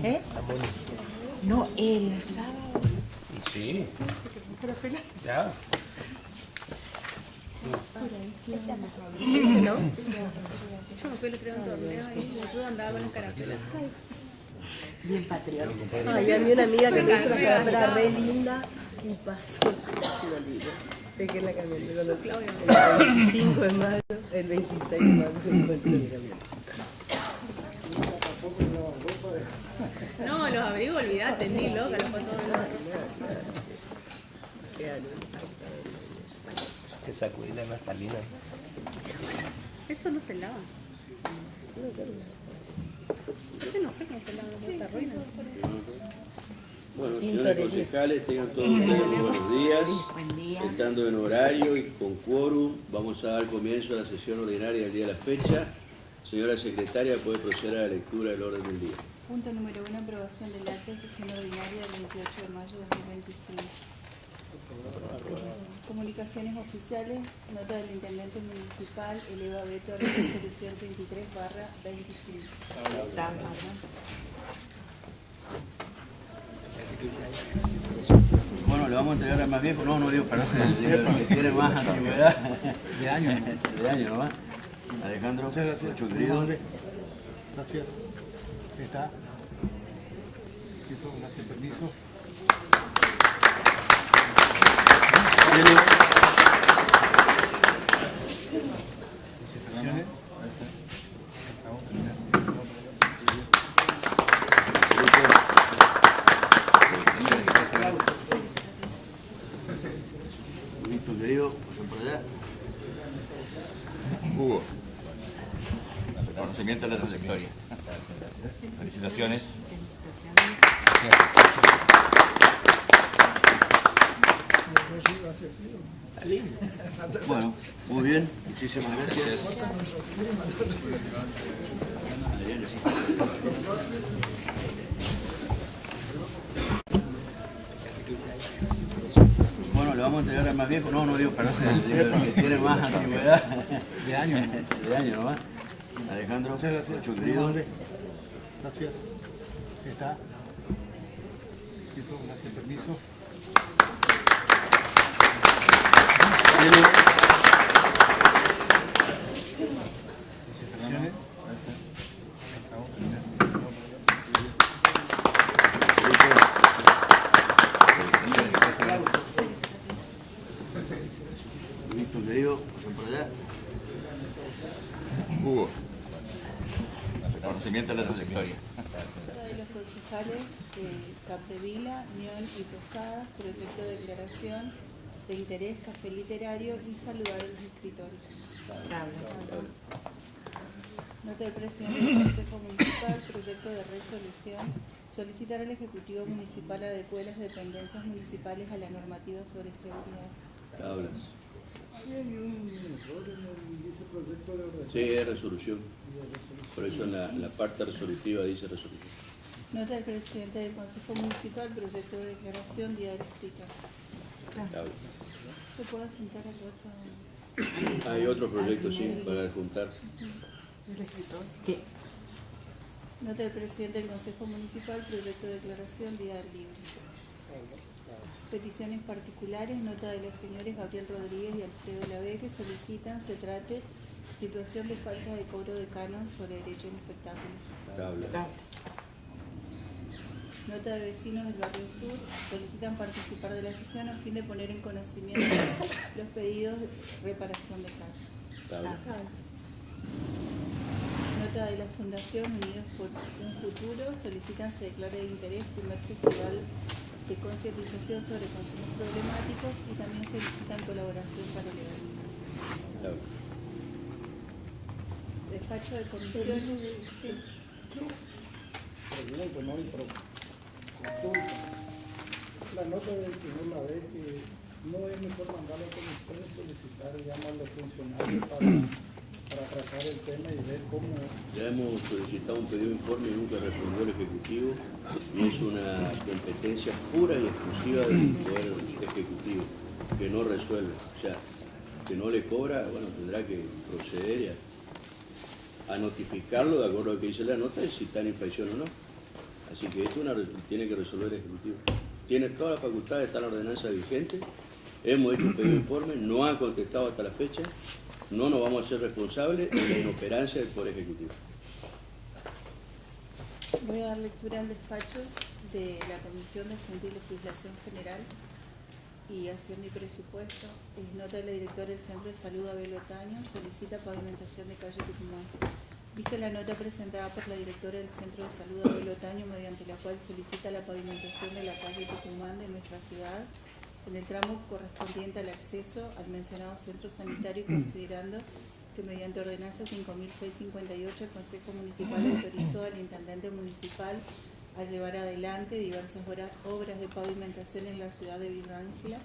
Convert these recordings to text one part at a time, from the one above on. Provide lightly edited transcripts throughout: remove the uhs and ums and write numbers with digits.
¿Eh? No, el sábado. Y sí. Ya. ¿No? Yo me fui el otro día a un torneo y yo andaba con las carapelas. Bien patriota. Ay, a mí una amiga que me hizo una carapela re linda y pasó la linda. Dejé la camioneta con el 25 de mayo, el 26 de mayo me encontré en la camioneta. No, los abrigos, olvidate, ni loca, los pasó de loca. Que sacudir la naftalina. Eso no se lava. Yo no sé cómo se lava, no se arruina. Bueno, señores concejales, tengan todos ustedes buenos días. Buen día. Estando en horario y con quórum, vamos a dar comienzo a la sesión ordinaria del día de la fecha. Señora secretaria, puede proceder a la lectura del orden del día. Punto número 1, aprobación del acta de sesión ordinaria del 28 de mayo de 2025. Comunicaciones oficiales, nota del Intendente Municipal eleva veto a la resolución 33/25. Bueno, le vamos a entregar al más viejo. No digo, perdón, el que tiene más antigüedad. De año. De año nomás. Alejandro, Muchas gracias. mucho querido. Gracias. Está. Listo, gracias, permiso. Felicitaciones. Listo, querido, pasen por allá. Hugo, reconocimiento de la trayectoria. Felicitaciones. Bueno, muy bien, muchísimas gracias. Adriana, sí. Bueno, le vamos a entregar al más viejo. No digo, perdón, el que tiene más antigüedad. De año. De año nomás. Alejandro, Muchas gracias. mucho querido. Gracias. Está. Listo, gracias, permiso. Felicitaciones. Listo, querido, pasen por allá. Hugo, reconocimiento de la trayectoria. Nota de los concejales Capdevila, Nión y Posadas, proyecto de declaración de interés café literario y saludar a los escritores. Nota del presidente del Consejo Municipal, proyecto de resolución, solicitar al Ejecutivo Municipal adecue las dependencias municipales a la normativa sobre seguridad. Hablas. Hay un error en ese proyecto de resolución. Sí, es resolución. Por eso en la parte resolutiva dice resolución. Nota del presidente del Consejo Municipal, proyecto de declaración didáctica. Hablas. ¿Se puede adjuntar al otro? Hay otro proyecto, sí, para adjuntar. Sí. Nota del presidente del Consejo Municipal, proyecto de declaración día libre. Peticiones particulares, nota de los señores Gabriel Rodríguez y Alfredo Lavé que solicitan se trate situación de falta de cobro de canon sobre derecho a un espectáculo. Hablas. Nota de vecinos del barrio sur solicitan participar de la sesión a fin de poner en conocimiento los pedidos de reparación de calle. Hablas. Nota de la Fundación Unidos por un Futuro solicitan se declare de interés primer festival de concientización sobre consumos problemáticos y también solicitan colaboración para el evento. Hablas. Despacho de comisiones. Sí. Pregunto, ¿no? Y consulta. La nota del señor Lavé que no es mejor mandar a la comisión y solicitar ya más los funcionarios para tratar el tema y ver cómo... Ya hemos solicitado un pedido de informe y nunca respondió el Ejecutivo y es una competencia pura y exclusiva del Poder Ejecutivo que no resuelve. O sea, que no le cobra, bueno, tendrá que proceder a notificarlo de acuerdo a lo que dice la nota y si está en infracción o no. Así que esto tiene que resolver el Ejecutivo. Tiene toda la facultad, está la ordenanza vigente, hemos hecho un pedido de informe, no ha contestado hasta la fecha, no nos vamos a ser responsables de la inoperancia del Poder Ejecutivo. Voy a dar lectura al despacho de la Comisión de Asuntos y Legislación General y Hacienda y Presupuesto. Nota de la directora del Centro de Salud, Abel Otaño, solicita pavimentación de calle Tucumán. Vista la nota presentada por la directora del Centro de Salud, Abel Otaño, mediante la cual solicita la pavimentación de la calle Tucumán de nuestra ciudad en el tramo correspondiente al acceso al mencionado centro sanitario, considerando que mediante ordenanza 5.658 el Consejo Municipal autorizó al Intendente Municipal a llevar adelante diversas obras de pavimentación en la ciudad de Villa Ángela,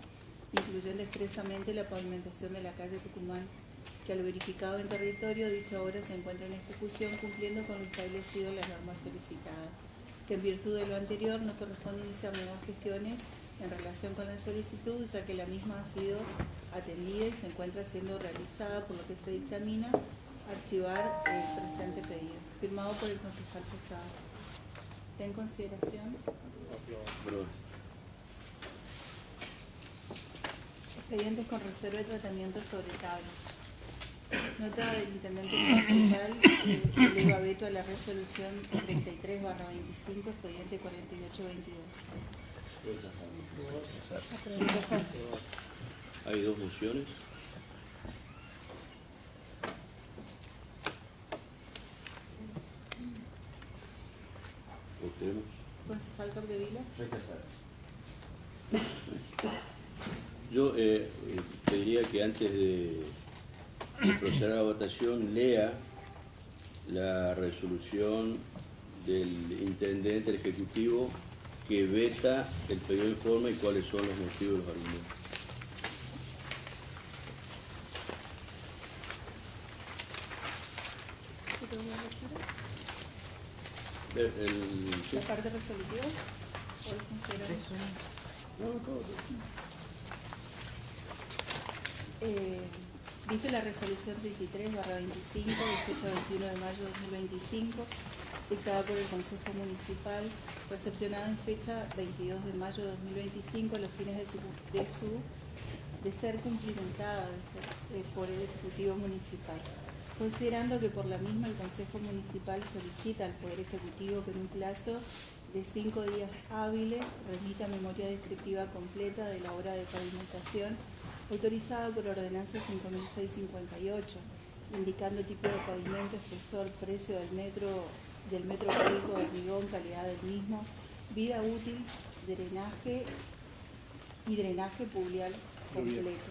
incluyendo expresamente la pavimentación de la calle Tucumán, que al verificado en territorio dicha obra se encuentra en ejecución cumpliendo con lo establecido en la norma solicitada, que en virtud de lo anterior no corresponde iniciar nuevas gestiones en relación con la solicitud, ya que la misma ha sido atendida y se encuentra siendo realizada, por lo que se dictamina archivar el presente pedido. Firmado por el concejal Posada. ¿Está en consideración? Expedientes con reserva de tratamiento sobre tablas. Nota del Intendente Municipal eleva veto a la resolución 33/25, expediente 4822. Hay dos mociones. Votemos. Concejal Capdevila. Yo pediría que antes de proceder a la votación lea la resolución del Intendente del Ejecutivo que veta el pedido de informe y cuáles son los motivos y los argumentos. ¿La parte resolutiva? ¿O el considerado? Viste la resolución 33/25 de fecha 21 de mayo de 2025, dictada por el Consejo Municipal, recepcionada en fecha 22 de mayo de 2025 a los fines de ser cumplimentada por el Ejecutivo Municipal. Considerando que por la misma el Consejo Municipal solicita al Poder Ejecutivo que en un plazo de 5 días hábiles remita memoria descriptiva completa de la obra de pavimentación autorizada por ordenanza 5.658, indicando tipo de pavimento, espesor, precio del metro cúbico de hormigón, calidad del mismo, vida útil, drenaje pluvial completo,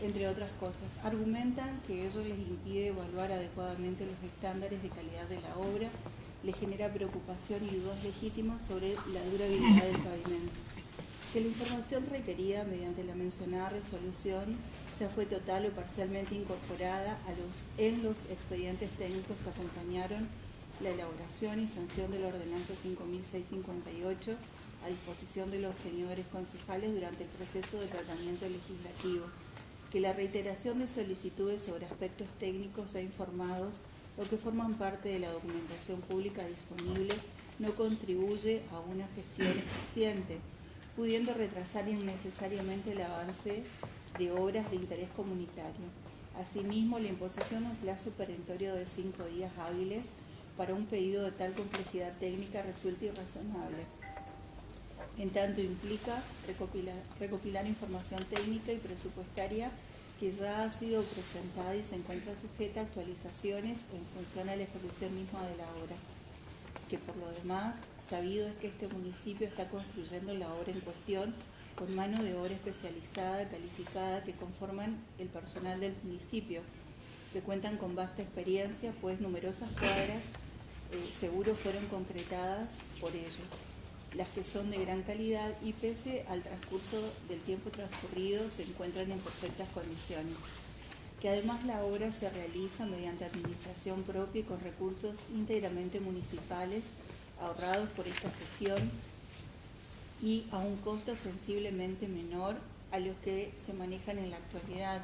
entre otras cosas. Argumentan que ello les impide evaluar adecuadamente los estándares de calidad de la obra, les genera preocupación y dudas legítimas sobre la durabilidad del pavimento. Que la información requerida mediante la mencionada resolución ya fue total o parcialmente incorporada en los expedientes técnicos que acompañaron la elaboración y sanción de la ordenanza 5.658 a disposición de los señores concejales durante el proceso de tratamiento legislativo. Que la reiteración de solicitudes sobre aspectos técnicos ya informados o que forman parte de la documentación pública disponible no contribuye a una gestión eficiente, pudiendo retrasar innecesariamente el avance de obras de interés comunitario. Asimismo, la imposición de un plazo perentorio de 5 días hábiles para un pedido de tal complejidad técnica resulta irrazonable. En tanto implica recopilar información técnica y presupuestaria que ya ha sido presentada y se encuentra sujeta a actualizaciones en función a la ejecución misma de la obra. Que por lo demás, sabido es que este municipio está construyendo la obra en cuestión con mano de obra especializada, calificada, que conforman el personal del municipio, que cuentan con vasta experiencia, pues numerosas cuadras seguro fueron concretadas por ellos, las que son de gran calidad y pese al transcurso del tiempo transcurrido se encuentran en perfectas condiciones. Que además la obra se realiza mediante administración propia y con recursos íntegramente municipales ahorrados por esta gestión y a un costo sensiblemente menor a los que se manejan en la actualidad,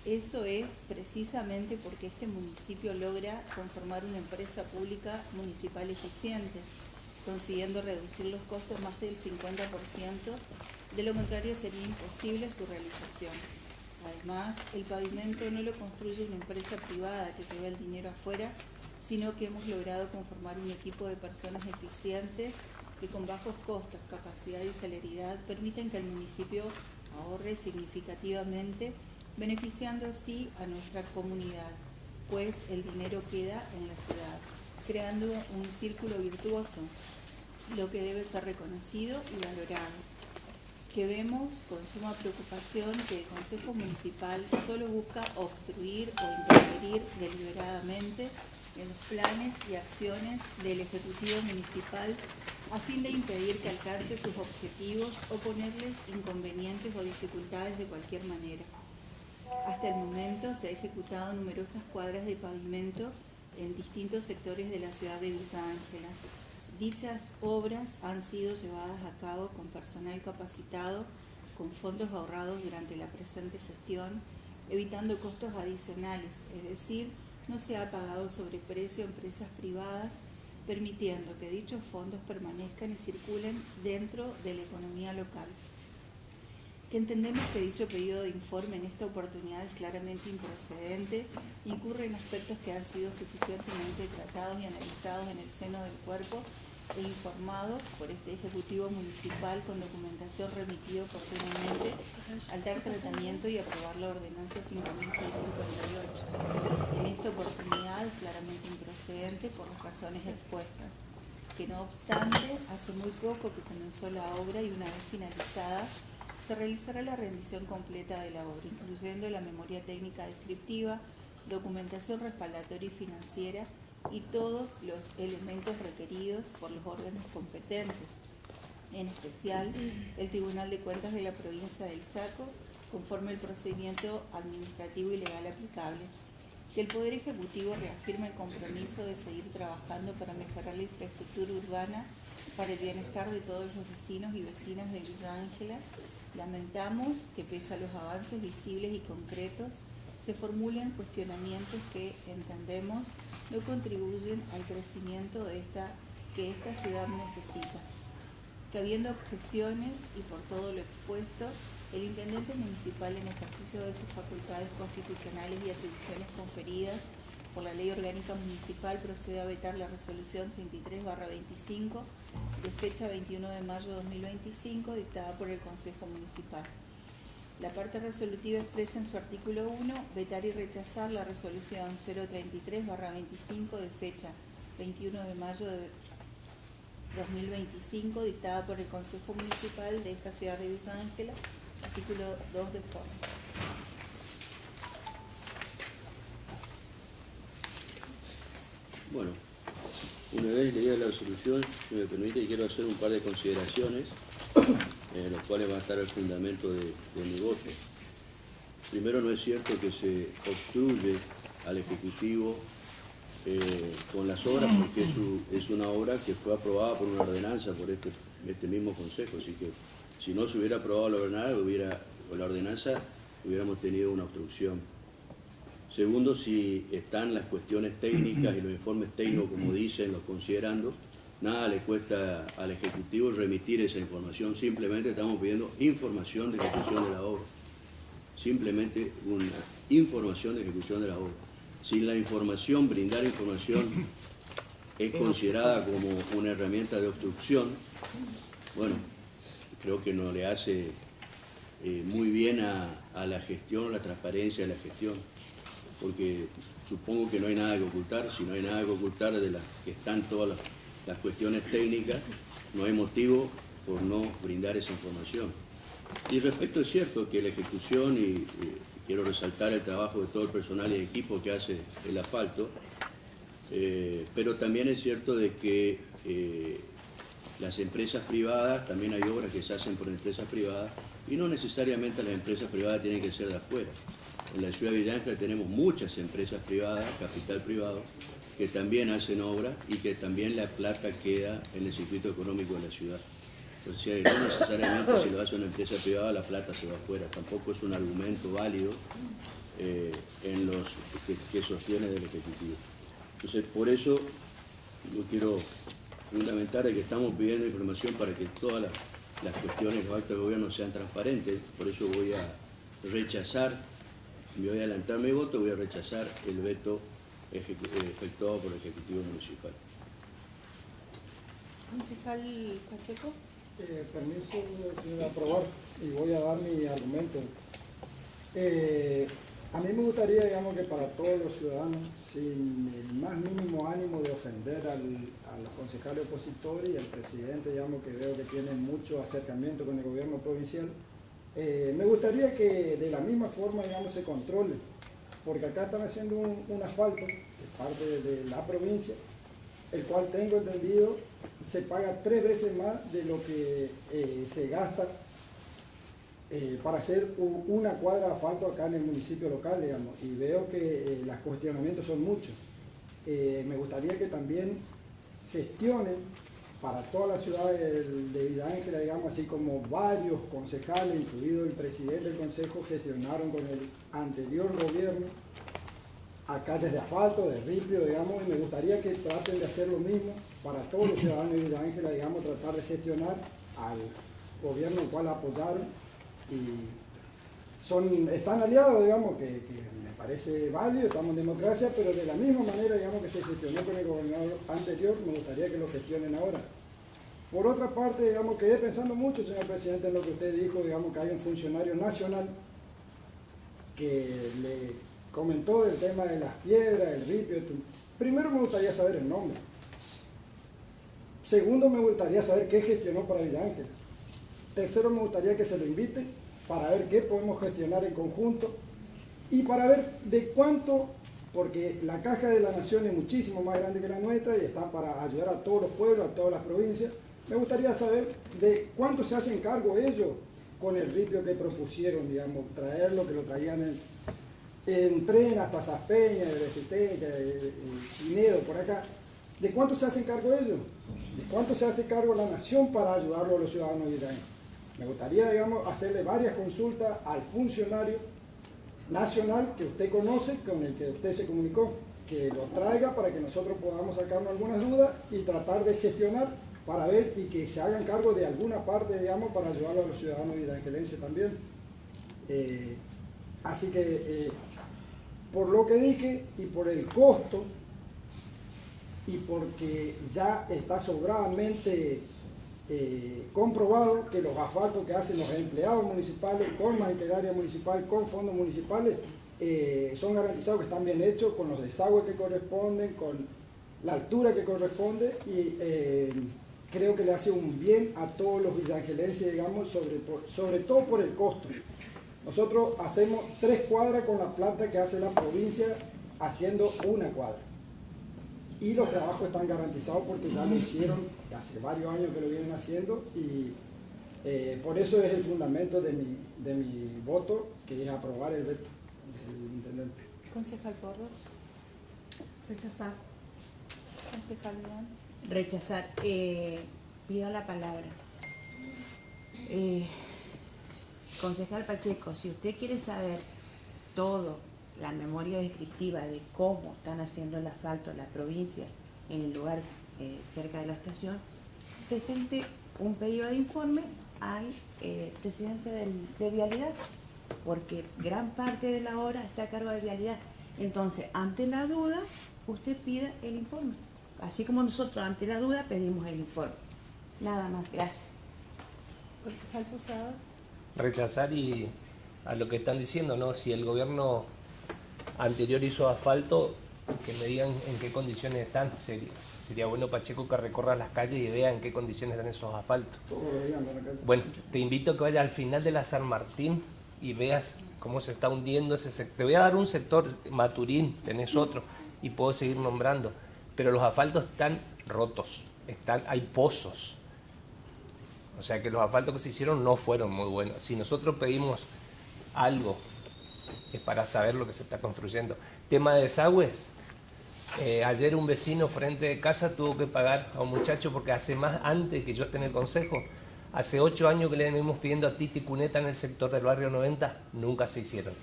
Eso es precisamente porque este municipio logra conformar una empresa pública municipal eficiente, consiguiendo reducir los costos más del 50%, de lo contrario sería imposible su realización. Además, el pavimento no lo construye una empresa privada que lleva el dinero afuera, sino que hemos logrado conformar un equipo de personas eficientes que con bajos costos, capacidad y celeridad permiten que el municipio ahorre significativamente, beneficiando así a nuestra comunidad, pues el dinero queda en la ciudad, creando un círculo virtuoso, lo que debe ser reconocido y valorado. Que vemos con suma preocupación que el Consejo Municipal solo busca obstruir o interferir deliberadamente en los planes y acciones del Ejecutivo Municipal a fin de impedir que alcance sus objetivos o ponerles inconvenientes o dificultades de cualquier manera. Hasta el momento se ha ejecutado numerosas cuadras de pavimento en distintos sectores de la ciudad de Villa Ángela. Dichas obras han sido llevadas a cabo con personal capacitado, con fondos ahorrados durante la presente gestión, evitando costos adicionales, es decir, no se ha pagado sobreprecio a empresas privadas, permitiendo que dichos fondos permanezcan y circulen dentro de la economía local. Que entendemos que dicho pedido de informe en esta oportunidad es claramente improcedente, incurre en aspectos que han sido suficientemente tratados y analizados en el seno del cuerpo e informados por este Ejecutivo Municipal con documentación remitida oportunamente al dar tratamiento y aprobar la ordenanza 5.658. En esta oportunidad es claramente improcedente por las razones expuestas, que no obstante, hace muy poco que comenzó la obra y una vez finalizada, se realizará la rendición completa de la obra, incluyendo la memoria técnica descriptiva, documentación respaldatoria y financiera y todos los elementos requeridos por los órganos competentes, en especial el Tribunal de Cuentas de la provincia del Chaco, conforme al procedimiento administrativo y legal aplicable. Que el Poder Ejecutivo reafirme el compromiso de seguir trabajando para mejorar la infraestructura urbana para el bienestar de todos los vecinos y vecinas de Villa Ángela. Lamentamos que pese a los avances visibles y concretos, se formulen cuestionamientos que entendemos no contribuyen al crecimiento que esta ciudad necesita. Que habiendo objeciones y por todo lo expuesto, el Intendente Municipal en ejercicio de sus facultades constitucionales y atribuciones conferidas por la Ley Orgánica Municipal procede a vetar la resolución 33/25 de fecha 21 de mayo de 2025 dictada por el Consejo Municipal. La parte resolutiva expresa en su artículo 1 vetar y rechazar la resolución 033/25 de fecha 21 de mayo de 2025 dictada por el Consejo Municipal de esta ciudad de Villa Ángela, artículo 2 de forma. Bueno, una vez leída la resolución, si me permite, quiero hacer un par de consideraciones, los cuales va a estar el fundamento de mi voto. Primero, no es cierto que se obstruye al Ejecutivo con las obras, porque es una obra que fue aprobada por una ordenanza por este mismo Consejo, así que si no se hubiera aprobado la ordenanza, hubiéramos tenido una obstrucción. Segundo, si están las cuestiones técnicas y los informes técnicos, como dicen, los considerando, nada le cuesta al Ejecutivo remitir esa información, simplemente estamos pidiendo información de ejecución de la obra. Simplemente una información de ejecución de la obra. Si la información, brindar información, es considerada como una herramienta de obstrucción, bueno, creo que no le hace muy bien a la gestión, la transparencia de la gestión, porque supongo que no hay nada que ocultar. Si no hay nada que ocultar de las que están todas las cuestiones técnicas, no hay motivo por no brindar esa información. Y respecto, es cierto que la ejecución, y quiero resaltar el trabajo de todo el personal y equipo que hace el asfalto, pero también es cierto de que las empresas privadas, también hay obras que se hacen por empresas privadas, y no necesariamente las empresas privadas tienen que ser de afuera. En la ciudad de Villa Ángela tenemos muchas empresas privadas, capital privado, que también hacen obras y que también la plata queda en el circuito económico de la ciudad. O sea, no necesariamente si lo hace una empresa privada la plata se va afuera, tampoco es un argumento válido en los que sostiene del Ejecutivo. Entonces, por eso yo quiero fundamentar que estamos pidiendo información para que todas las cuestiones, los actos de gobierno sean transparentes. Por eso voy a rechazar, me voy a adelantar mi voto, voy a rechazar el veto efectuado por el Ejecutivo Municipal. Concejal Pacheco. Permiso, señora, aprobar, y voy a dar mi argumento. A mí me gustaría, digamos, que para todos los ciudadanos, sin el más mínimo ánimo de ofender a los concejales opositores y al presidente, digamos, que veo que tienen mucho acercamiento con el gobierno provincial, me gustaría que de la misma forma, digamos, se controle, porque acá están haciendo un asfalto, que es parte de la provincia, el cual tengo entendido se paga 3 veces más de lo que se gasta para hacer una cuadra de asfalto acá en el municipio local, digamos, y veo que los cuestionamientos son muchos. Me gustaría que también gestionen para toda la ciudad de Villa Ángela, digamos, así como varios concejales, incluido el presidente del consejo, gestionaron con el anterior gobierno acá desde asfalto, de ripio, digamos, y me gustaría que traten de hacer lo mismo para todos los ciudadanos de Villa Ángela, digamos, tratar de gestionar al gobierno al cual apoyaron, y están aliados, digamos, que me parece válido, estamos en democracia, pero de la misma manera, digamos, que se gestionó con el gobernador anterior, me gustaría que lo gestionen ahora. Por otra parte, digamos, quedé pensando mucho, señor presidente, en lo que usted dijo, digamos, que hay un funcionario nacional que le comentó del tema de las piedras, el ripio. Primero me gustaría saber el nombre. Segundo, me gustaría saber qué gestionó para Villa Ángela. Tercero, me gustaría que se lo invite para ver qué podemos gestionar en conjunto y para ver de cuánto, porque la Caja de la Nación es muchísimo más grande que la nuestra y está para ayudar a todos los pueblos, a todas las provincias. Me gustaría saber de cuánto se hacen cargo ellos con el ripio que propusieron, digamos, traerlo, que lo traían en tren hasta Saspeña, de Resistencia, de Pinedo, por acá. ¿De cuánto se hacen cargo ellos? ¿De cuánto se hace cargo la nación para ayudarlo a los ciudadanos de Villa Ángela? Me gustaría, digamos, hacerle varias consultas al funcionario nacional que usted conoce, con el que usted se comunicó, que lo traiga para que nosotros podamos sacarnos algunas dudas y tratar de gestionar para ver y que se hagan cargo de alguna parte, digamos, para ayudar a los ciudadanos villaangelenses también. Así que, por lo que dije y por el costo, y porque ya está sobradamente comprobado que los asfaltos que hacen los empleados municipales con maquinaria municipal, con fondos municipales, son garantizados que están bien hechos, con los desagües que corresponden, con la altura que corresponde, y creo que le hace un bien a todos los villaangelenses, digamos, sobre todo por el costo. Nosotros hacemos 3 cuadras con la planta que hace la provincia haciendo 1 cuadra. Y los trabajos están garantizados porque ya lo hicieron hace varios años que lo vienen haciendo, y por eso es el fundamento de mi voto, que es aprobar el veto del intendente. Concejal Porro. Rechazar. Concejal León. Rechazar. Pido la palabra. Concejal Pacheco, si usted quiere saber todo, la memoria descriptiva de cómo están haciendo el asfalto en la provincia, en el lugar cerca de la estación, presente un pedido de informe al presidente de Vialidad, porque gran parte de la obra está a cargo de Vialidad. Entonces, ante la duda, usted pida el informe. Así como nosotros ante la duda pedimos el informe. Nada más, gracias. Concejal Posadas. Rechazar y a lo que están diciendo, ¿no? Si el gobierno anterior hizo asfalto, que me digan en qué condiciones están. Sería bueno, Pacheco, que recorra las calles y vea en qué condiciones están esos asfaltos. Bueno, te invito a que vayas al final de la San Martín y veas cómo se está hundiendo ese sector. Te voy a dar un sector, Maturín, tenés otro, y puedo seguir nombrando. Pero los asfaltos están rotos, hay pozos. O sea que los asfaltos que se hicieron no fueron muy buenos. Si nosotros pedimos algo, es para saber lo que se está construyendo. Tema de desagües. Ayer un vecino frente de casa tuvo que pagar a un muchacho porque antes que yo esté en el consejo, hace 8 años que le venimos pidiendo a Titi Cuneta en el sector del barrio 90, nunca se hicieron.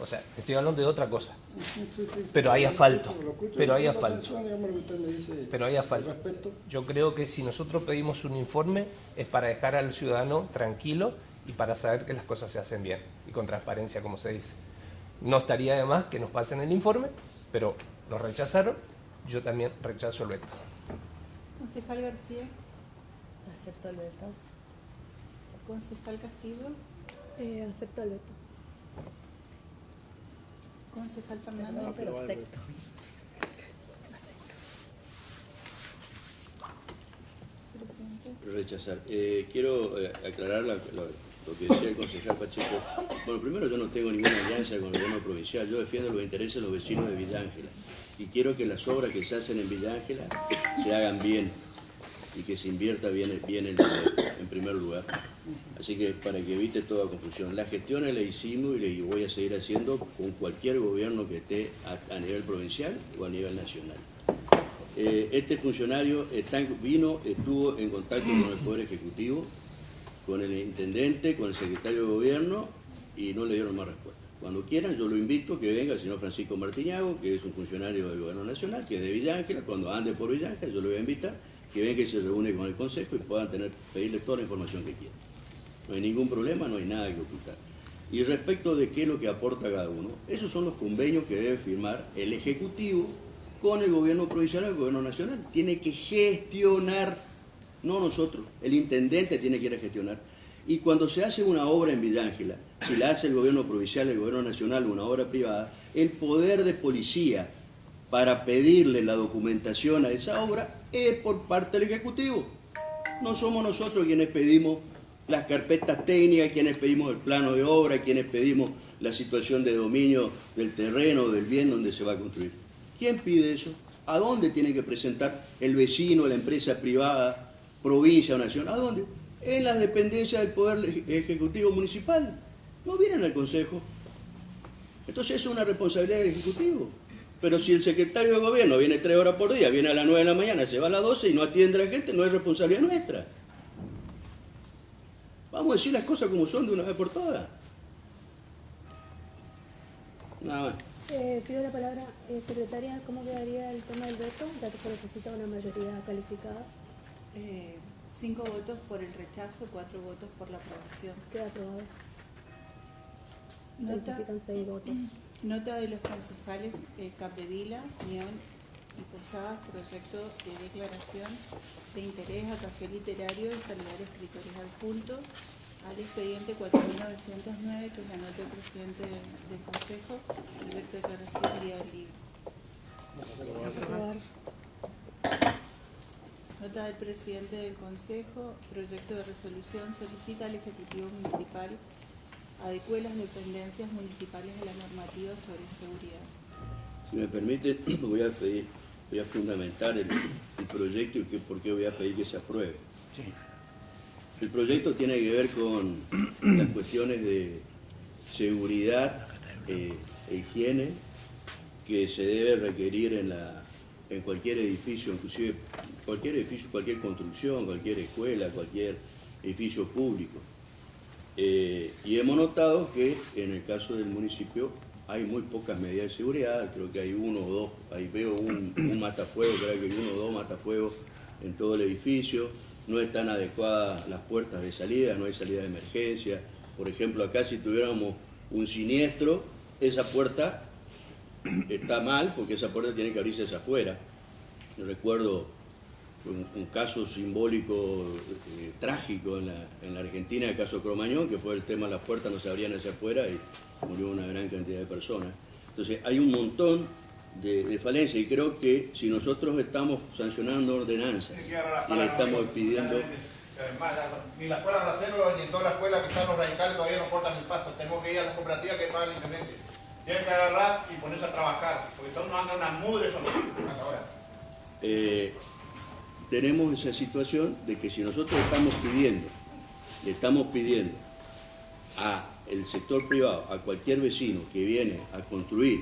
O sea, estoy hablando de otra cosa. Sí, Pero hay asfalto. Lo escucho Pero hay con asfalto. atención, digamos, lo que usted me dice Pero hay asfalto. al respecto. Yo creo que si nosotros pedimos un informe es para dejar al ciudadano tranquilo y para saber que las cosas se hacen bien y con transparencia, como se dice. No estaría de más que nos pasen el informe, pero lo rechazaron, yo también rechazo el veto. Concejal García, Acepto el veto. concejal Castillo, Acepto el veto. concejal Fernández. Pero acepto. Presidente. Rechazar. Quiero aclarar lo que decía el concejal Pacheco. Bueno, primero, yo no tengo ninguna alianza con el gobierno provincial. Yo defiendo los intereses de los vecinos de Villa Ángela. Y quiero que las obras que se hacen en Villa Ángela se hagan bien y que se invierta bien en primer lugar. Así que para que evite toda confusión. Las gestiones las hicimos y voy a seguir haciendo con cualquier gobierno que esté a nivel provincial o a nivel nacional. Este funcionario estuvo en contacto con el Poder Ejecutivo, con el intendente, con el secretario de gobierno y no le dieron más respuesta. Cuando quieran yo lo invito que venga el señor Francisco Martiñago, que es un funcionario del gobierno nacional, que es de Villa Ángela. Cuando ande por Villa Ángela yo lo voy a invitar, que venga y se reúne con el consejo y puedan pedirle toda la información que quieran. No hay ningún problema, no hay nada que ocultar. Y respecto de qué es lo que aporta cada uno, esos son los convenios que debe firmar el Ejecutivo con el gobierno provincial y el gobierno nacional. Tiene que gestionar, no nosotros, el intendente tiene que ir a gestionar. Y cuando se hace una obra en Villa Ángela, si la hace el gobierno provincial, el gobierno nacional o una obra privada, el poder de policía para pedirle la documentación a esa obra es por parte del Ejecutivo. No somos nosotros quienes pedimos las carpetas técnicas, quienes pedimos el plano de obra, quienes pedimos la situación de dominio del terreno, del bien donde se va a construir. ¿Quién pide eso? ¿A dónde tiene que presentar el vecino, la empresa privada, provincia o nación? ¿A dónde? En las dependencias del Poder Ejecutivo Municipal. No vienen al Consejo. Entonces es una responsabilidad del Ejecutivo. Pero si el secretario de gobierno viene 3 horas por día, viene a las 9 de la mañana, se va a las 12 y no atiende a la gente, no es responsabilidad nuestra. Vamos a decir las cosas como son de una vez por todas. Nada más. Pido la palabra, secretaria, ¿cómo quedaría el tema del veto? Ya que se necesita una mayoría calificada. 5 votos por el rechazo, 4 votos por la aprobación. Queda aprobado. Se Nota, necesitan 6 votos. nota de los concejales Capdevila, Neón y Posadas, proyecto de declaración de interés a café literario y saludar escritores adjuntos al expediente 4909, que es la nota del presidente del Consejo, proyecto de declaración día del libro. Aprobar. Nota del presidente del Consejo, proyecto de resolución solicita al Ejecutivo Municipal adecue las dependencias municipales a la normativa sobre seguridad. Si me permite, voy a fundamentar el proyecto y por qué voy a pedir que se apruebe. Sí. El proyecto tiene que ver con las cuestiones de seguridad e higiene que se debe requerir en cualquier edificio, inclusive cualquier edificio, cualquier construcción, cualquier escuela, cualquier edificio público. Y hemos notado que en el caso del municipio hay muy pocas medidas de seguridad, creo que hay 1 o 2, ahí veo un matafuego, creo que hay 1 o 2 matafuegos en todo el edificio, no están adecuadas las puertas de salida, no hay salida de emergencia. Por ejemplo, acá si tuviéramos un siniestro, esa puerta está mal porque esa puerta tiene que abrirse hacia afuera. Yo recuerdo un caso simbólico trágico en la Argentina, el caso Cromañón, que fue el tema de las puertas no se abrían hacia afuera y murió una gran cantidad de personas. Entonces hay un montón de falencias y creo que si nosotros estamos sancionando ordenanzas y le estamos pidiendo... Ni la escuela Bracero ni en todas las escuelas que están los radicales todavía no cortan el pasto. Tenemos que ir a las cooperativas que paga el intendente. Tienen que agarrar y ponerse a trabajar, porque son unas mudres hasta ahora. Tenemos esa situación de que si nosotros le estamos pidiendo al sector privado, a cualquier vecino que viene a construir,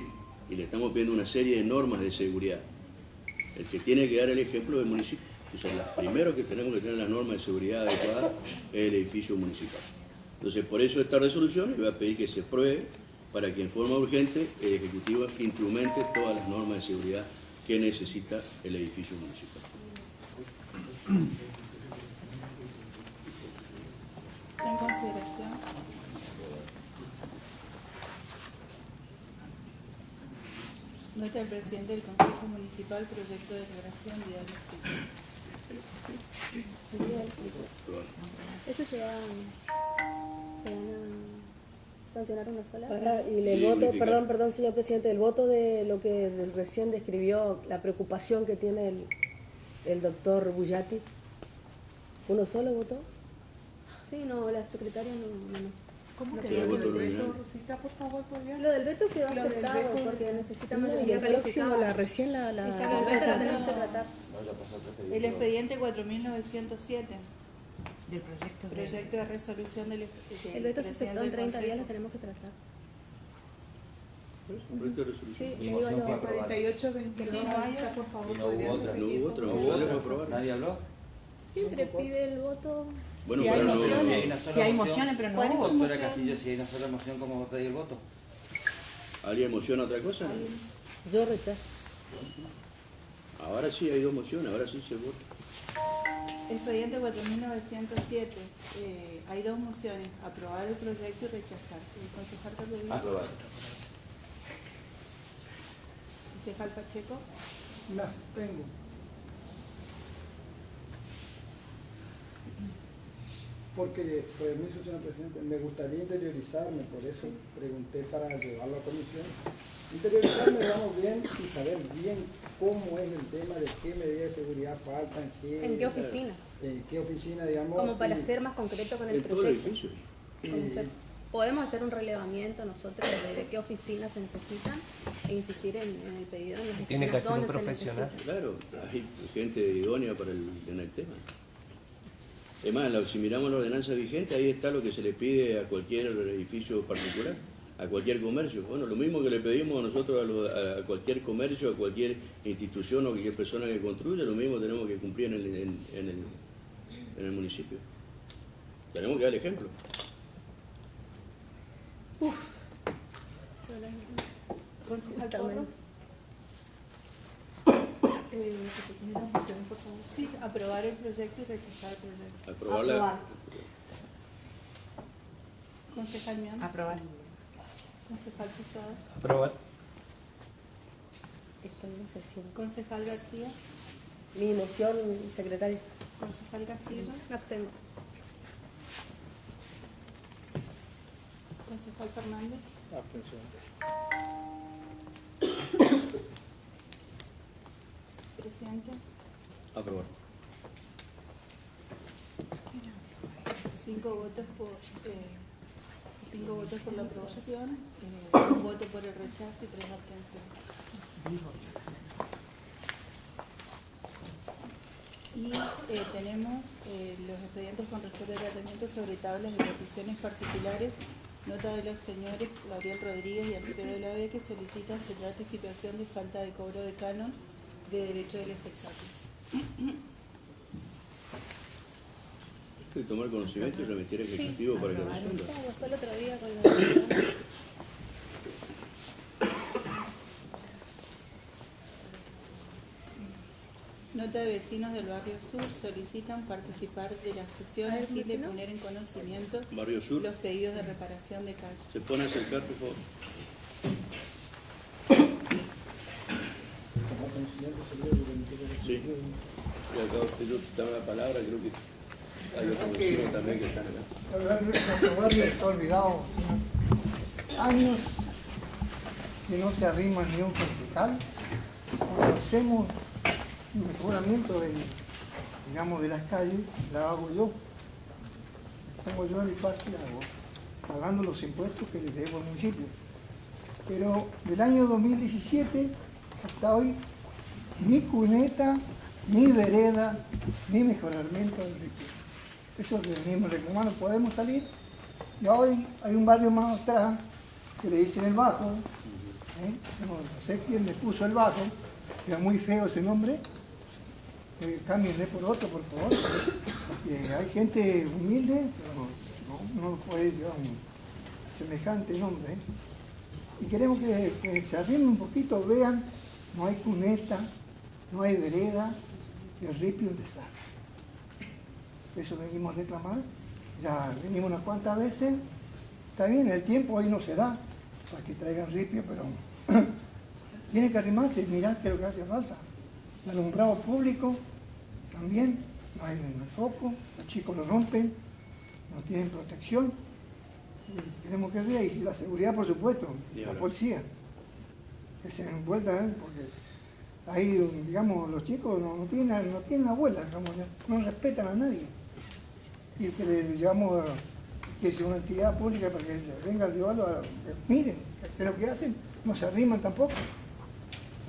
y le estamos pidiendo una serie de normas de seguridad, el que tiene que dar el ejemplo del municipio. Entonces, lo primero que tenemos que tener las normas de seguridad adecuadas es el edificio municipal. Entonces, por eso esta resolución, le voy a pedir que se apruebe para que en forma urgente el Ejecutivo instrumente todas las normas de seguridad que necesita el edificio municipal. En consideración. Nota del presidente del Consejo Municipal, proyecto de declaración de diario escrito. ¿Eso se van a sancionar una sola? Ahora, y el voto, perdón, señor presidente, el voto de lo que recién describió, la preocupación que tiene el doctor Bullati, ¿uno solo votó? Sí, no, la secretaria no. ¿Cómo No que tiene lo que del ver. veto, Rosita, por favor, podría? Lo del veto quedó Lo del aceptado veto. porque necesita No, y mayoría el próximo, calificada. recién la El veto lo tenemos que tratar. El expediente 4907, Del proyecto de... proyecto de resolución del El veto se aceptó en 30 días, lo lo tenemos que tratar. Un proyecto de resolución. Sí, Y le digo a moción los... fue 48-22, Sí, no hay. Rosita, por favor, Y no hubo podría otra. No hubo otra, ¿No no hubo salió otra? a aprobar. ¿Nadie habló? Siempre pide el voto. Bueno, Si hay pero no, mociones. Si hay una sola Si hay moción. mociones, pero no ¿Cuál es hubo. su Doctora moción? Castillo, si hay una sola moción, ¿cómo va a pedir el voto? ¿Alguien emociona otra cosa? Yo rechazo. Ahora sí hay dos mociones, ahora sí se vota. Expediente 4907, hay dos mociones, aprobar el proyecto y rechazar. El concejal Caldería. Aprobar. Concejal Pacheco. No, tengo. Porque, permiso, señor presidente, me gustaría interiorizarme, por eso pregunté para llevarlo a comisión. Interiorizarme, digamos bien, y saber bien cómo es el tema de qué medidas de seguridad faltan, ¿En qué oficinas? en qué oficina, digamos. Como para y- ser más concreto con el En todo el proyecto. edificio. Podemos hacer un relevamiento nosotros de qué oficinas se necesitan e insistir en el pedido en las Tiene que oficinas ser un donde se profesional. necesita. Claro, hay gente idónea para en el tema. Es más, si miramos la ordenanza vigente, ahí está lo que se le pide a cualquier edificio particular, a cualquier comercio. Bueno, lo mismo que le pedimos nosotros a cualquier comercio, a cualquier institución o cualquier persona que construya, lo mismo tenemos que cumplir en el municipio. Tenemos que dar el ejemplo. Concejal Porro. ¿Tiene las mociones, por favor? Sí, aprobar el proyecto y rechazar el proyecto. Aprobarla. Concejal Miam. Aprobar. Concejal Posada. Aprobar. Estoy en sesión. Concejal García. Mi moción, secretaria. Concejal Castillo. Me abstengo. Concejal Fernández. Abstención. Presidente. Aprobar. 5 votos por la aprobación, 1 voto por el rechazo y 3 abstenciones. Y tenemos los expedientes con reserva de tratamiento sobre tablas de peticiones particulares. Nota de los señores Gabriel Rodríguez y Alfredo Lave que solicitan su participación de falta de cobro de canon de derecho del espectáculo. Hay que tomar conocimiento y remitir al Ejecutivo para que resuelva. Como pasó el otro día con la... Nota de vecinos del Barrio Sur solicitan participar de la sesión a fin de poner en conocimiento Barrio Sur, los pedidos de reparación de calle. se pone a acercar, por favor. Como conocimiento sería de remitir Sí. Y acá usted yo daba la palabra, creo que hay otros vecinos también que están acá. La verdad, nuestro barrio está olvidado. Años que no se arrima ni un concejal. Cuando hacemos un mejoramiento de las calles, la hago yo. Pongo yo en mi parte, pagando los impuestos que le debo al municipio. Pero del año 2017 hasta hoy, ni cuneta, ni vereda, ni mejoramiento del río. Eso que venimos reclamando, podemos salir. Y hoy hay un barrio más atrás que le dicen el Bajo. No sé quién le puso el Bajo, era muy feo ese nombre. Cámbienle por otro, por favor. Porque hay gente humilde, pero no puede llevar un semejante nombre. Y queremos que se arrimen un poquito, vean, no hay cuneta, no hay vereda, el ripio es un desastre. Eso venimos a reclamar, ya venimos unas cuantas veces, está bien, el tiempo hoy no se da para que traigan ripio, pero tiene que arrimarse y mirar qué es lo que hace falta. El alumbrado público también, no hay foco, los chicos lo rompen, no tienen protección. Y queremos que vea, y la seguridad, por supuesto, la policía, que se envuelva, porque ahí, digamos, los chicos no tienen abuela, digamos, no respetan a nadie. Y que le llevamos, que es una entidad pública para que venga a llevarlo, miren, que lo que hacen, no se arriman tampoco.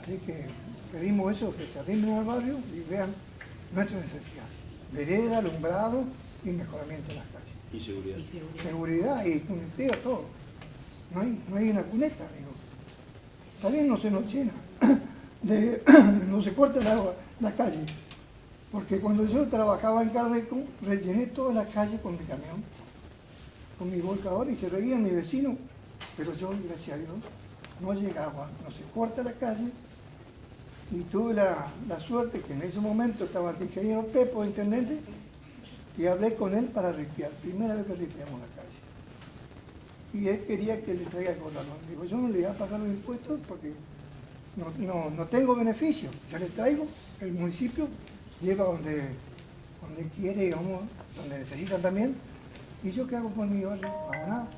Así que pedimos eso, que se arrimen al barrio y vean nuestra necesidad. Vereda, alumbrado y mejoramiento de las calles. Y seguridad. Seguridad y cuneteo, todo. No hay una cuneta, digo. También no se nos llena, no se corta el agua, la calle. Porque cuando yo trabajaba en Cardeco, rellené toda la calle con mi camión, con mi volcador, y se reían mi vecino, pero yo, gracias a Dios, no llegaba, no se corta la calle. Y tuve la suerte que en ese momento estaba el ingeniero Pepo, intendente, y hablé con él para ripiar, primera vez que ripiamos la calle. Y él quería que le traiga el corralón. Digo, yo no le voy a pagar los impuestos porque no tengo beneficio. Yo le traigo, el municipio lleva donde quiere, digamos, donde necesitan también. ¿Y yo qué hago con mi barrio? No hago nada.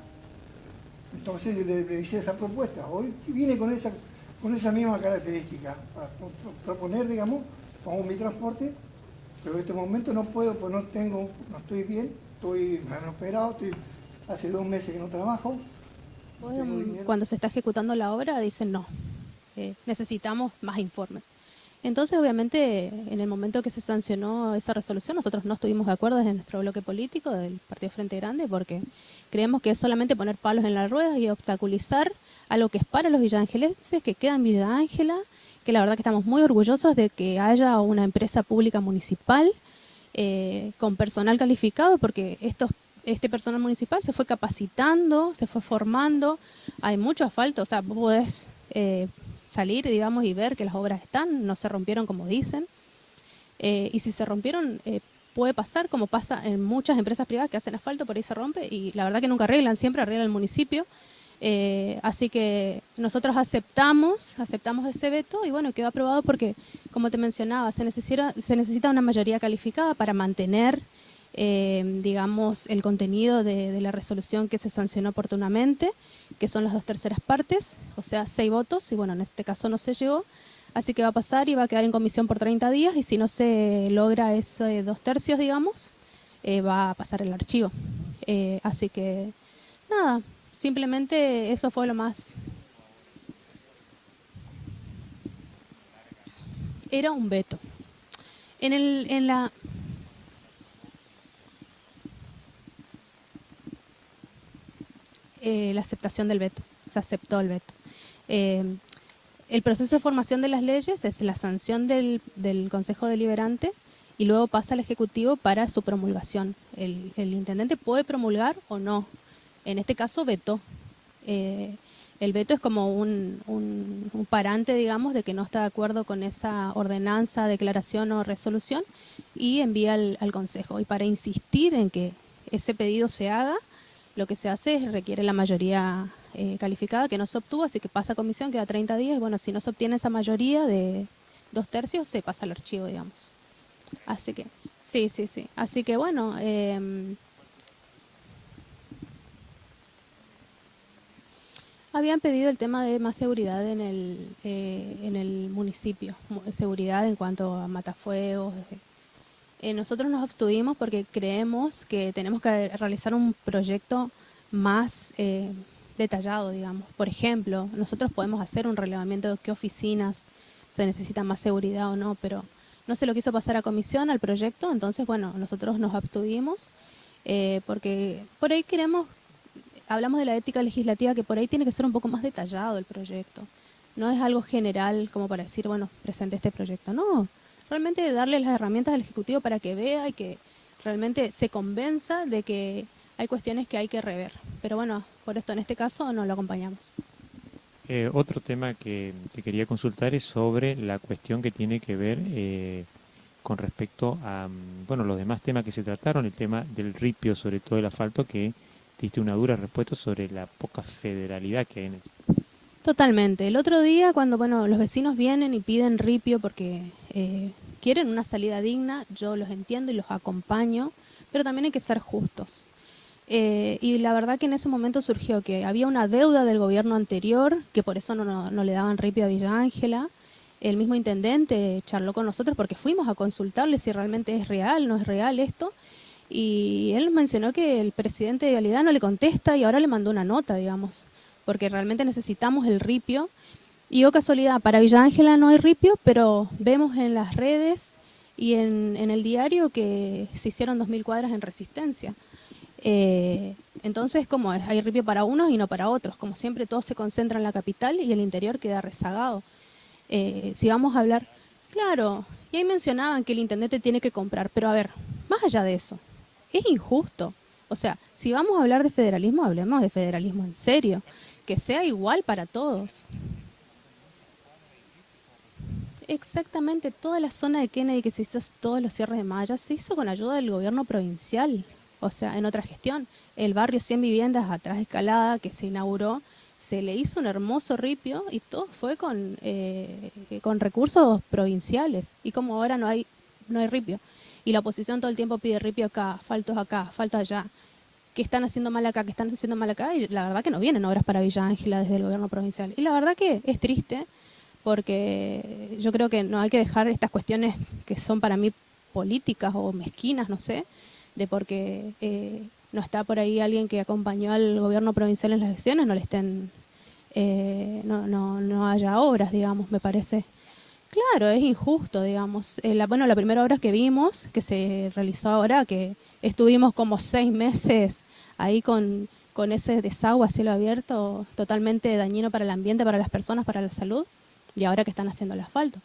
Entonces le hice esa propuesta. Hoy viene con esa misma característica, para proponer, digamos, pongo mi transporte, pero en este momento no puedo, pues no estoy bien, me han operado, hace 2 meses que no trabajo. Cuando se está ejecutando la obra dicen no, necesitamos más informes. Entonces, obviamente, en el momento que se sancionó esa resolución, nosotros no estuvimos de acuerdo desde nuestro bloque político del Partido Frente Grande, porque creemos que es solamente poner palos en las ruedas y obstaculizar a lo que es para los villaangelenses, que queda en Villa Ángela, que la verdad que estamos muy orgullosos de que haya una empresa pública municipal con personal calificado, porque este personal municipal se fue capacitando, se fue formando, hay mucho asfalto, o sea, vos podés salir, digamos, y ver que las obras están, no se rompieron como dicen, y si se rompieron, puede pasar como pasa en muchas empresas privadas que hacen asfalto, por ahí se rompe, y la verdad que nunca arreglan, siempre arregla el municipio. Así que nosotros aceptamos ese veto y bueno, quedó aprobado porque, como te mencionaba, se necesita una mayoría calificada para mantener, digamos, el contenido de la resolución que se sancionó oportunamente, que son las 2/3 partes, o sea, 6 votos, y bueno, en este caso no se llegó, así que va a pasar y va a quedar en comisión por 30 días, y si no se logra ese 2/3, digamos, va a pasar el archivo. Así que, nada. Simplemente eso fue lo más. Era un veto. La aceptación del veto. Se aceptó el veto. El proceso de formación de las leyes es la sanción del Consejo Deliberante y luego pasa al Ejecutivo para su promulgación. El intendente puede promulgar o no. En este caso vetó. El veto es como un parante, digamos, de que no está de acuerdo con esa ordenanza, declaración o resolución y envía al Consejo. Y para insistir en que ese pedido se haga, lo que se hace es requiere la mayoría calificada que no se obtuvo, así que pasa a comisión, queda 30 días y bueno, si no se obtiene esa mayoría de 2/3, se pasa al archivo, digamos. Así que, sí. Así que bueno... habían pedido el tema de más seguridad en el municipio, seguridad en cuanto a matafuegos. Nosotros nos abstuvimos porque creemos que tenemos que realizar un proyecto más detallado, digamos. Por ejemplo, nosotros podemos hacer un relevamiento de qué oficinas se necesita más seguridad o no, pero no se lo quiso pasar a comisión, al proyecto, entonces, bueno, nosotros nos abstuvimos porque por ahí hablamos de la ética legislativa, que por ahí tiene que ser un poco más detallado el proyecto. No es algo general como para decir, bueno, presente este proyecto. No, realmente darle las herramientas al Ejecutivo para que vea y que realmente se convenza de que hay cuestiones que hay que rever. Pero bueno, por esto en este caso no lo acompañamos. Otro tema que quería consultar es sobre la cuestión que tiene que ver con respecto a bueno, los demás temas que se trataron, el tema del ripio, sobre todo el asfalto, que diste una dura respuesta sobre la poca federalidad que hay en eso. Totalmente. El otro día, cuando bueno, los vecinos vienen y piden ripio porque quieren una salida digna, yo los entiendo y los acompaño, pero también hay que ser justos. Y la verdad que en ese momento surgió que había una deuda del gobierno anterior, que por eso no le daban ripio a Villa Ángela. El mismo intendente charló con nosotros porque fuimos a consultarle si realmente es real, no es real esto. Y él mencionó que el presidente de Vialidad no le contesta y ahora le mandó una nota, digamos, porque realmente necesitamos el ripio. Y oh casualidad, para Villa Ángela no hay ripio, pero vemos en las redes y en el diario que se hicieron 2000 cuadras en Resistencia. Entonces, como es, hay ripio para unos y no para otros. Como siempre, todo se concentra en la capital y el interior queda rezagado. Si vamos a hablar, claro, y ahí mencionaban que el intendente tiene que comprar, pero a ver, más allá de eso, es injusto. O sea, si vamos a hablar de federalismo, hablemos de federalismo en serio, que sea igual para todos. Exactamente, toda la zona de Kennedy que se hizo, todos los cierres de malla, se hizo con ayuda del gobierno provincial. O sea, en otra gestión, el barrio 100 viviendas atrás de Escalada, que se inauguró, se le hizo un hermoso ripio y todo fue con recursos provinciales. Y como ahora no hay ripio, y la oposición todo el tiempo pide ripio acá, faltos allá, que están haciendo mal acá, y la verdad que no vienen obras para Villa Ángela desde el gobierno provincial. Y la verdad que es triste, porque yo creo que no hay que dejar estas cuestiones que son para mí políticas o mezquinas, no sé, de porque no está por ahí alguien que acompañó al gobierno provincial en las elecciones, no le estén, no haya obras, digamos, me parece. Claro, es injusto, digamos. La primera obra que vimos, que se realizó ahora, que estuvimos como 6 meses ahí con ese desagüe a cielo abierto, totalmente dañino para el ambiente, para las personas, para la salud, y ahora que están haciendo el asfalto.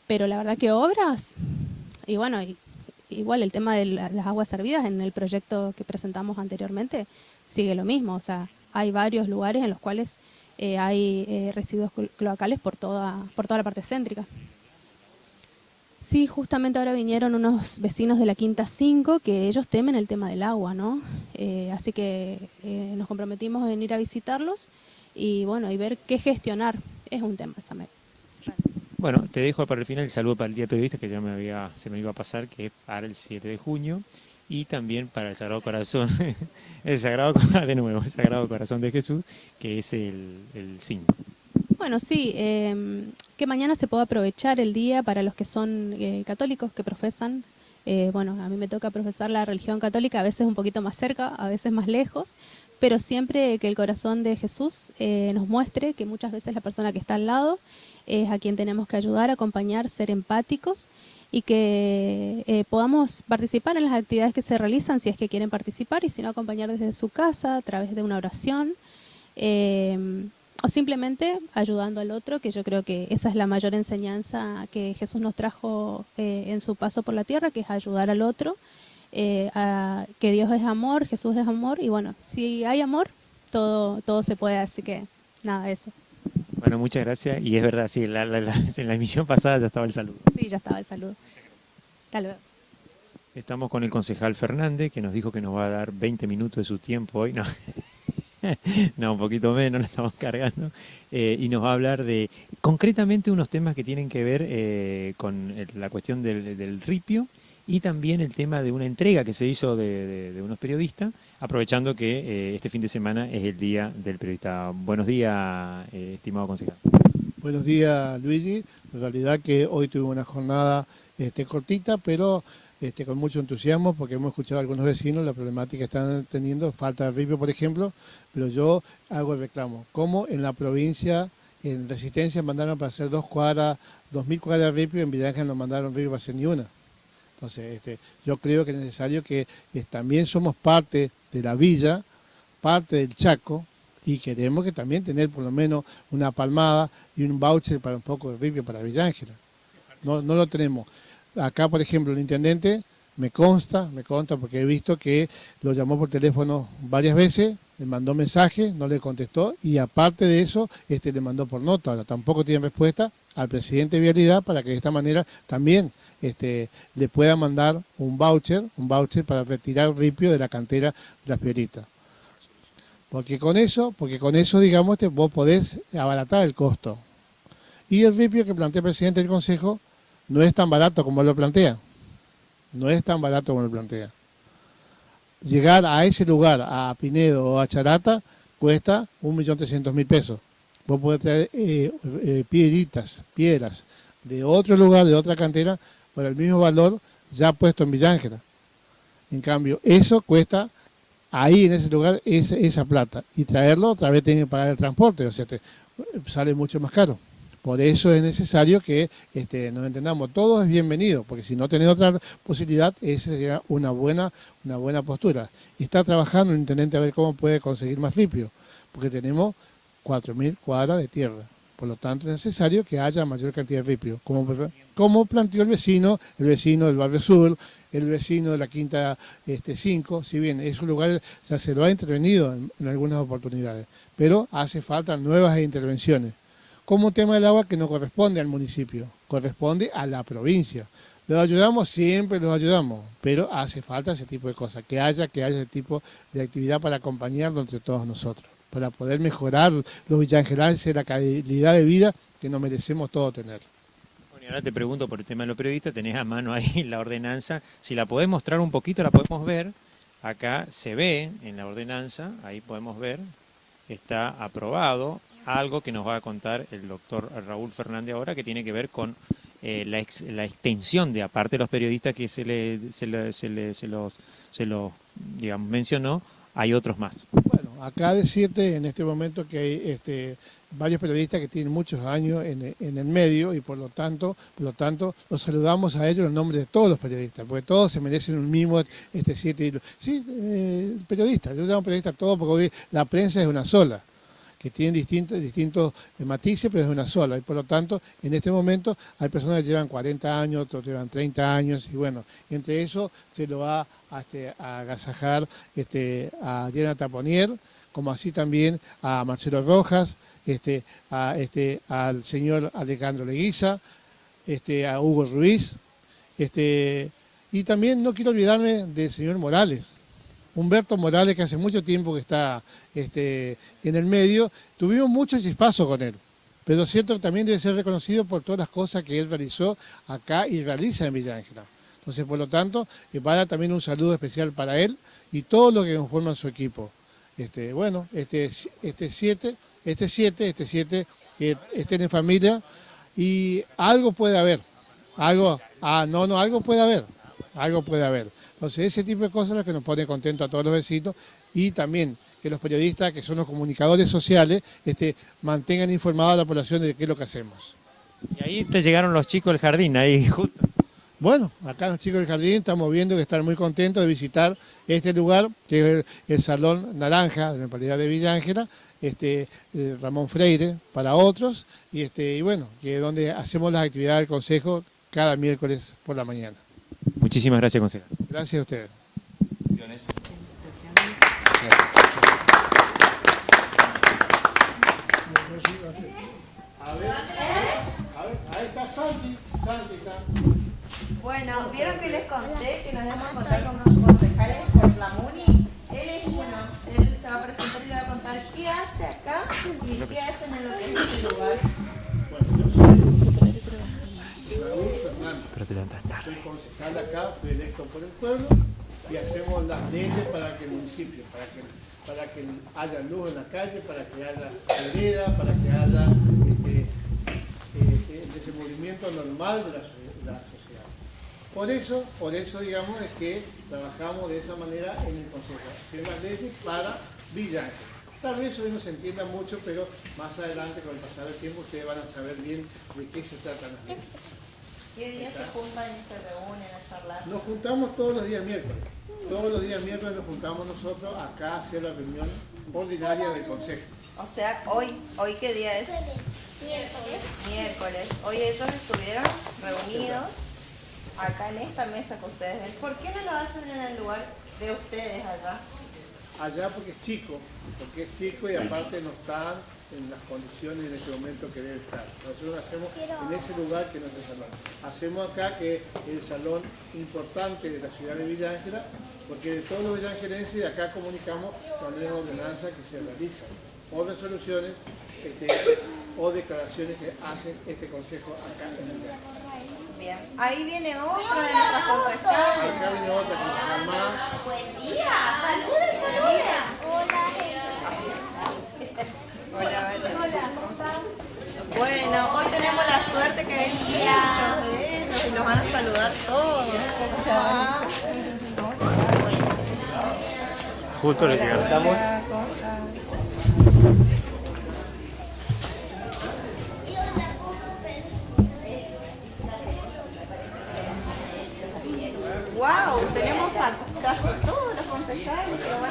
Pero la verdad que obras, y bueno, igual el tema de las aguas servidas en el proyecto que presentamos anteriormente sigue lo mismo. O sea, hay varios lugares en los cuales hay residuos cloacales por toda la parte céntrica. Sí, justamente ahora vinieron unos vecinos de la Quinta 5 que ellos temen el tema del agua, ¿no? Así que nos comprometimos en ir a visitarlos y bueno, y ver qué gestionar. Es un tema, Samuel. Bueno, te dejo para el final el saludo para el Día del Periodista, que ya se me iba a pasar, que es para el 7 de junio, y también para el Sagrado Corazón, el Sagrado Corazón de Jesús, que es el 5. Bueno, sí, que mañana se pueda aprovechar el día para los que son católicos, que profesan. Bueno, a mí me toca profesar la religión católica, a veces un poquito más cerca, a veces más lejos, pero siempre que el corazón de Jesús nos muestre que muchas veces la persona que está al lado es a quien tenemos que ayudar, acompañar, ser empáticos y que podamos participar en las actividades que se realizan si es que quieren participar y si no acompañar desde su casa a través de una oración o simplemente ayudando al otro, que yo creo que esa es la mayor enseñanza que Jesús nos trajo en su paso por la tierra, que es ayudar al otro, que Dios es amor, Jesús es amor y bueno, si hay amor, todo se puede, así que nada, eso. Bueno, muchas gracias. Y es verdad, sí, en la emisión pasada ya estaba el saludo. Sí, ya estaba el saludo. Hasta luego. Estamos con el concejal Fernández, que nos dijo que nos va a dar 20 minutos de su tiempo hoy. No, no, un poquito menos, lo estamos cargando. Y nos va a hablar de, concretamente, unos temas que tienen que ver con la cuestión del ripio y también el tema de una entrega que se hizo de unos periodistas, aprovechando que este fin de semana es el Día del Periodista. Buenos días, estimado concejal. Buenos días, Luigi. En realidad que hoy tuvimos una jornada cortita, pero con mucho entusiasmo, porque hemos escuchado a algunos vecinos la problemática que están teniendo, falta de ripio, por ejemplo, pero yo hago el reclamo. Como en la provincia, en Resistencia mandaron para hacer 2.000 cuadras de ripio, en Villa Ángela no mandaron ripio para hacer ni una. Entonces, yo creo que es necesario que también somos parte de la villa, parte del Chaco, y queremos que también tener por lo menos una palmada y un voucher para un poco de ripio para Villa Ángela. No lo tenemos. Acá, por ejemplo, el intendente Me consta porque he visto que lo llamó por teléfono varias veces, le mandó mensaje, no le contestó y aparte de eso le mandó por nota. Ahora tampoco tiene respuesta al presidente de Vialidad para que de esta manera también le pueda mandar un voucher para retirar el ripio de la cantera de Las Piedritas. Porque con eso digamos, vos podés abaratar el costo. Y el ripio que plantea el presidente del Consejo no es tan barato como lo plantea. No es tan barato como lo plantea. Llegar a ese lugar, a Pinedo o a Charata, cuesta 1.300.000 pesos. Vos podés traer piedras de otro lugar, de otra cantera, por el mismo valor ya puesto en Villa Ángela. En cambio, eso cuesta ahí en ese lugar esa plata. Y traerlo otra vez tiene que pagar el transporte, o sea, sale mucho más caro. Por eso es necesario que nos entendamos. Todo es bienvenido, porque si no tenés otra posibilidad, esa sería una buena postura. Y está trabajando el intendente a ver cómo puede conseguir más ripio, porque tenemos 4.000 cuadras de tierra. Por lo tanto, es necesario que haya mayor cantidad de ripio. Como planteó el vecino del Barrio Sur, el vecino de la Quinta 5, si bien esos lugares se lo ha intervenido en algunas oportunidades, pero hace falta nuevas intervenciones. Como tema del agua que no corresponde al municipio, corresponde a la provincia. Los ayudamos, siempre los ayudamos, pero hace falta ese tipo de cosas, que haya ese tipo de actividad para acompañarlo entre todos nosotros, para poder mejorar los villangelenses, la calidad de vida que nos merecemos todos tener. Bueno, y ahora te pregunto por el tema de los periodistas, tenés a mano ahí la ordenanza, si la podés mostrar un poquito, la podemos ver, acá se ve en la ordenanza, ahí podemos ver, está aprobado, algo que nos va a contar el doctor Raúl Fernández ahora, que tiene que ver con la extensión de, aparte de los periodistas que se los digamos, mencionó, hay otros más. Bueno, acá decirte en este momento que hay varios periodistas que tienen muchos años en el medio y por lo tanto los saludamos a ellos en nombre de todos los periodistas, porque todos se merecen un mismo periodistas, yo llamo periodistas a todos porque hoy la prensa es una sola, que tienen distintos matices, pero es una sola. Y por lo tanto, en este momento hay personas que llevan 40 años, otros llevan 30 años, y bueno, entre eso se lo va a agasajar a Diana Taponier, como así también a Marcelo Rojas, al señor Alejandro Leguiza, a Hugo Ruiz, y también no quiero olvidarme del señor Morales, Humberto Morales, que hace mucho tiempo que está en el medio. Tuvimos mucho chispazo con él, pero es cierto que también debe ser reconocido por todas las cosas que él realizó acá y realiza en Villa Ángela. Entonces, por lo tanto, va también un saludo especial para él y todos los que conforman su equipo. Bueno, este 7 que estén en familia y algo puede haber. Algo puede haber. Entonces, ese tipo de cosas es lo que nos pone contentos a todos los vecinos y también que los periodistas, que son los comunicadores sociales, mantengan informada a la población de qué es lo que hacemos. Y ahí te llegaron los chicos del jardín, ahí justo. Bueno, acá los chicos del jardín estamos viendo que están muy contentos de visitar este lugar, que es el Salón Naranja de la localidad de Villa Ángela, Ramón Freire para otros, y bueno, que es donde hacemos las actividades del Consejo cada miércoles por la mañana. Muchísimas gracias, concejal. Gracias a ustedes. A ver, ahí está Santi está. Bueno, vieron que les conté que nos íbamos a encontrar con unos concejales por la MUNI. Él es uno, él se va a presentar y le va a contar qué hace acá y qué hacen en lo que es este lugar. Bueno, yo soy Raúl Fernández. Soy concejal acá, fui electo por el pueblo y hacemos las leyes para que el municipio, para que haya luz en la calle, para que haya vereda, para que haya el desenvolvimiento normal de la sociedad. Por eso digamos es que trabajamos de esa manera en el Consejo, hacer las leyes para Villa Ángela. Tal vez hoy no se entienda mucho, pero más adelante con el pasar del tiempo ustedes van a saber bien de qué se tratan las leyes. ¿Qué días se juntan y se reúnen a charlar? Nos juntamos todos los días miércoles. Todos los días miércoles nos juntamos nosotros acá a hacer la reunión ordinaria del Consejo. O sea, ¿hoy qué día es? Miércoles. Hoy ellos estuvieron reunidos acá en esta mesa que ustedes ven. ¿Por qué no lo hacen en el lugar de ustedes allá? Allá porque es chico y aparte no está en las condiciones en este momento que debe estar. Nosotros hacemos en ese lugar que no es el salón. Hacemos acá que es el salón importante de la ciudad de Villa Ángela, porque de todos los villangelenses de acá comunicamos cuando hay una ordenanza que se realiza, o resoluciones o declaraciones que hacen este consejo acá en Villa Ángela. Bien. Ahí viene otra de nuestras concejales. Acá viene otra concejal más. Buen día, saluden, saluden. Hola, ¿cómo están? Bueno, hoy tenemos la suerte que hay muchos de ellos y los van a saludar todos. Justo le llegamos. ¿Cómo ¡wow! Tenemos a casi todos los concejales que